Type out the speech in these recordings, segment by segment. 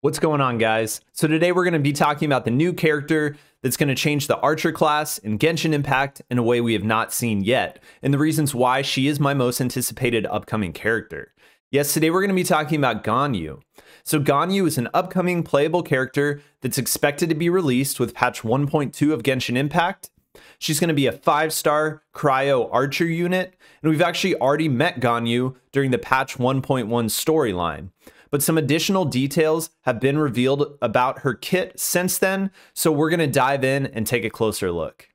What's going on, guys? So today we're going to be talking about the new character that's going to change the Archer class in Genshin Impact in a way we have not seen yet, and the reasons why she is my most anticipated upcoming character. Yes, today we're going to be talking about Ganyu. So Ganyu is an upcoming playable character that's expected to be released with patch 1.2 of Genshin Impact. She's going to be a 5-star cryo archer unit, and we've actually already met Ganyu during the patch 1.1 storyline. But some additional details have been revealed about her kit since then, so we're going to dive in and take a closer look.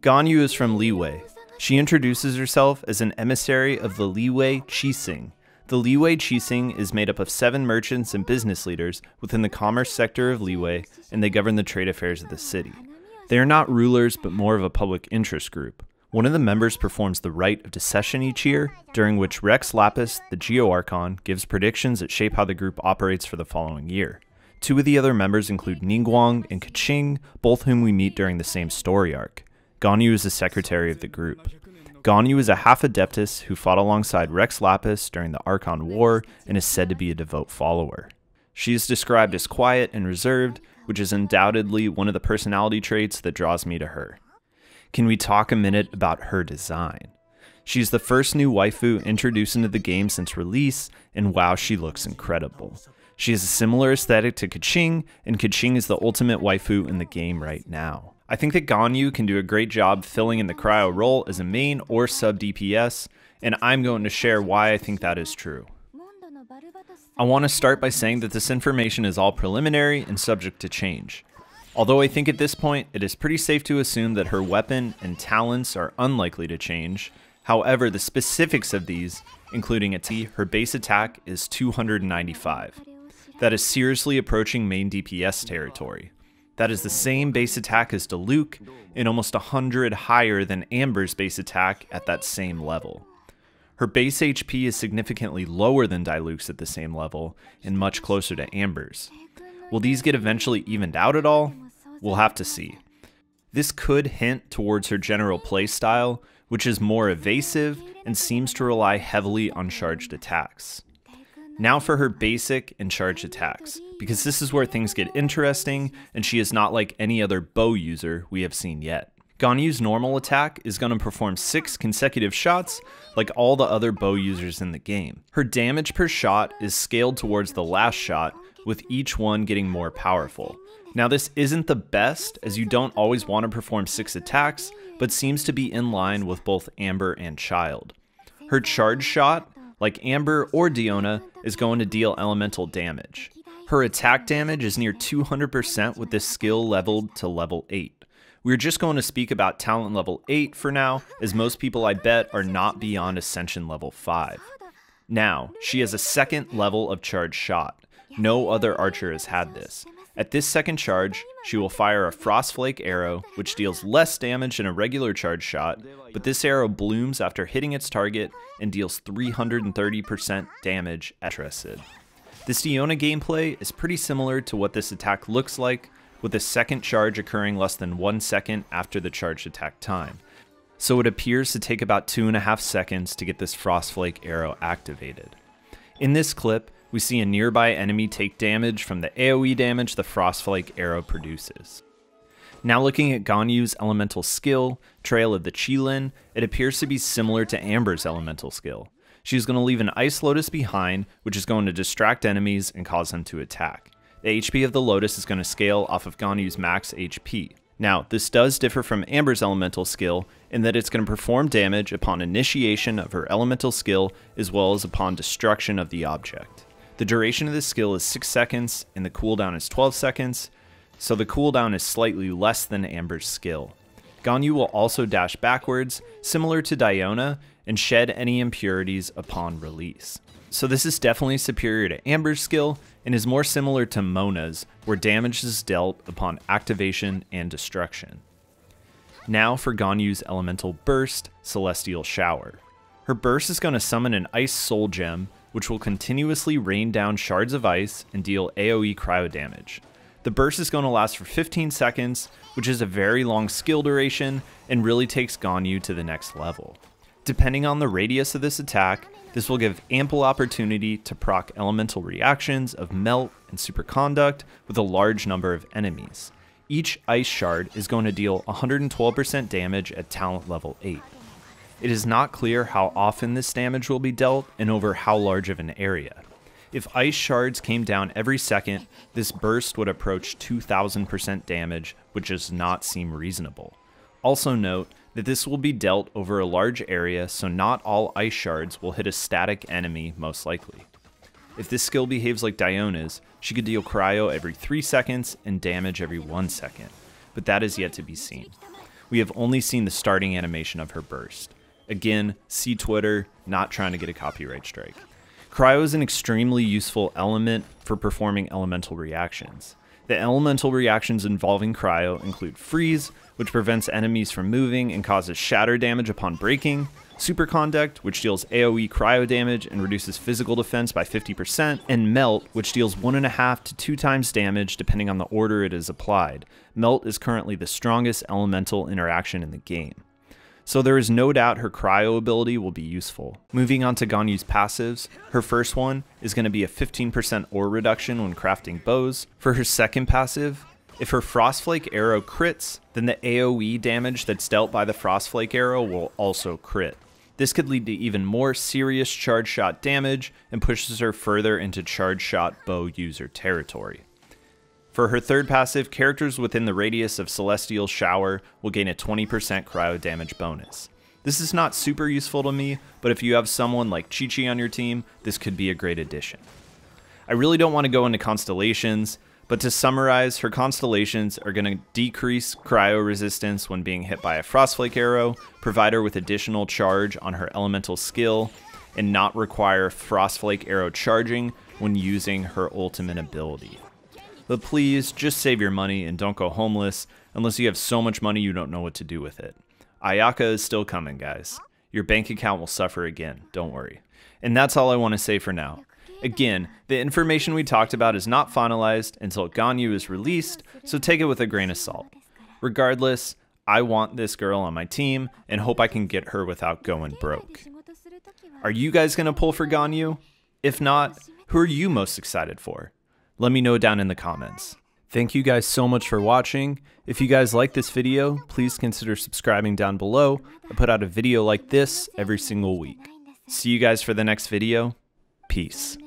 Ganyu is from Liyue. She introduces herself as an emissary of the Liyue Qixing. The Liyue Qixing is made up of 7 merchants and business leaders within the commerce sector of Liyue, and they govern the trade affairs of the city. They are not rulers, but more of a public interest group. One of the members performs the Rite of Decession each year, during which Rex Lapis, the Geo-Archon, gives predictions that shape how the group operates for the following year. 2 of the other members include Ningguang and Keqing, both whom we meet during the same story arc. Ganyu is the secretary of the group. Ganyu is a half-adeptus who fought alongside Rex Lapis during the Archon War and is said to be a devout follower. She is described as quiet and reserved, which is undoubtedly one of the personality traits that draws me to her. Can we talk a minute about her design? She's the first new waifu introduced into the game since release, and wow, she looks incredible. She has a similar aesthetic to Keqing, and Keqing is the ultimate waifu in the game right now. I think that Ganyu can do a great job filling in the cryo role as a main or sub DPS, and I'm going to share why I think that is true. I want to start by saying that this information is all preliminary and subject to change. Although I think at this point, it is pretty safe to assume that her weapon and talents are unlikely to change. However, the specifics of these, including her base attack is 295. That is seriously approaching main DPS territory. That is the same base attack as Diluc, and almost 100 higher than Amber's base attack at that same level. Her base HP is significantly lower than Diluc's at the same level, and much closer to Amber's. Will these get eventually evened out at all? We'll have to see. This could hint towards her general playstyle, which is more evasive and seems to rely heavily on charged attacks. Now for her basic and charged attacks, because this is where things get interesting and she is not like any other bow user we have seen yet. Ganyu's normal attack is going to perform 6 consecutive shots like all the other bow users in the game. Her damage per shot is scaled towards the last shot, with each one getting more powerful. Now this isn't the best, as you don't always want to perform 6 attacks, but seems to be in line with both Amber and Childe. Her charge shot, like Amber or Diona, is going to deal elemental damage. Her attack damage is near 200% with this skill leveled to level 8. We're just going to speak about talent level 8 for now, as most people I bet are not beyond Ascension level 5. Now, she has a 2nd level of charge shot. No other archer has had this. At this 2nd charge, she will fire a Frostflake arrow, which deals less damage than a regular charge shot, but this arrow blooms after hitting its target and deals 330% damage at Tressid. This Diona gameplay is pretty similar to what this attack looks like, with the 2nd charge occurring less than 1 second after the charged attack time. So it appears to take about 2.5 seconds to get this Frostflake arrow activated. In this clip, we see a nearby enemy take damage from the AoE damage the Frostflake arrow produces. Now looking at Ganyu's elemental skill, Trail of the Qilin, it appears to be similar to Amber's elemental skill. She's going to leave an Ice Lotus behind, which is going to distract enemies and cause them to attack. The HP of the Lotus is going to scale off of Ganyu's max HP. Now, this does differ from Amber's elemental skill in that it's going to perform damage upon initiation of her elemental skill as well as upon destruction of the object. The duration of this skill is 6 seconds and the cooldown is 12 seconds, so the cooldown is slightly less than Amber's skill. Ganyu will also dash backwards, similar to Diona, and shed any impurities upon release. So this is definitely superior to Amber's skill and is more similar to Mona's, where damage is dealt upon activation and destruction. Now for Ganyu's elemental burst, Celestial Shower. Her burst is going to summon an Ice Soul Gem, which will continuously rain down shards of ice and deal AoE cryo damage. The burst is going to last for 15 seconds, which is a very long skill duration and really takes Ganyu to the next level. Depending on the radius of this attack, This will give ample opportunity to proc elemental reactions of Melt and Superconduct with a large number of enemies. Each Ice Shard is going to deal 112% damage at talent level 8. It is not clear how often this damage will be dealt and over how large of an area. If Ice Shards came down every second, this burst would approach 2000% damage, which does not seem reasonable. Also note that this will be dealt over a large area, so not all Ice Shards will hit a static enemy most likely. If this skill behaves like Diona's, she could deal cryo every 3 seconds and damage every 1 second, but that is yet to be seen. We have only seen the starting animation of her burst. Again, see Twitter, not trying to get a copyright strike. Cryo is an extremely useful element for performing elemental reactions. The elemental reactions involving cryo include Freeze, which prevents enemies from moving and causes shatter damage upon breaking, Superconduct, which deals AoE cryo damage and reduces physical defense by 50%, and Melt, which deals 1.5 to 2 times damage depending on the order it is applied. Melt is currently the strongest elemental interaction in the game, so there is no doubt her cryo ability will be useful. Moving on to Ganyu's passives, her first one is going to be a 15% ore reduction when crafting bows. For her second passive, if her Frostflake arrow crits, then the AoE damage that's dealt by the Frostflake arrow will also crit. This could lead to even more serious charge shot damage and pushes her further into charge shot bow user territory. For her third passive, characters within the radius of Celestial Shower will gain a 20% cryo damage bonus. This is not super useful to me, but if you have someone like Qiqi on your team, this could be a great addition. I really don't want to go into constellations, but to summarize, her constellations are going to decrease cryo resistance when being hit by a Frostflake arrow, provide her with additional charge on her elemental skill, and not require Frostflake arrow charging when using her ultimate ability. But please, just save your money and don't go homeless unless you have so much money you don't know what to do with it. Ayaka is still coming, guys. Your bank account will suffer again, don't worry. And that's all I want to say for now. Again, the information we talked about is not finalized until Ganyu is released, so take it with a grain of salt. Regardless, I want this girl on my team and hope I can get her without going broke. Are you guys going to pull for Ganyu? If not, who are you most excited for? Let me know down in the comments. Thank you guys so much for watching. If you guys like this video, please consider subscribing down below. I put out a video like this every single week. See you guys for the next video. Peace.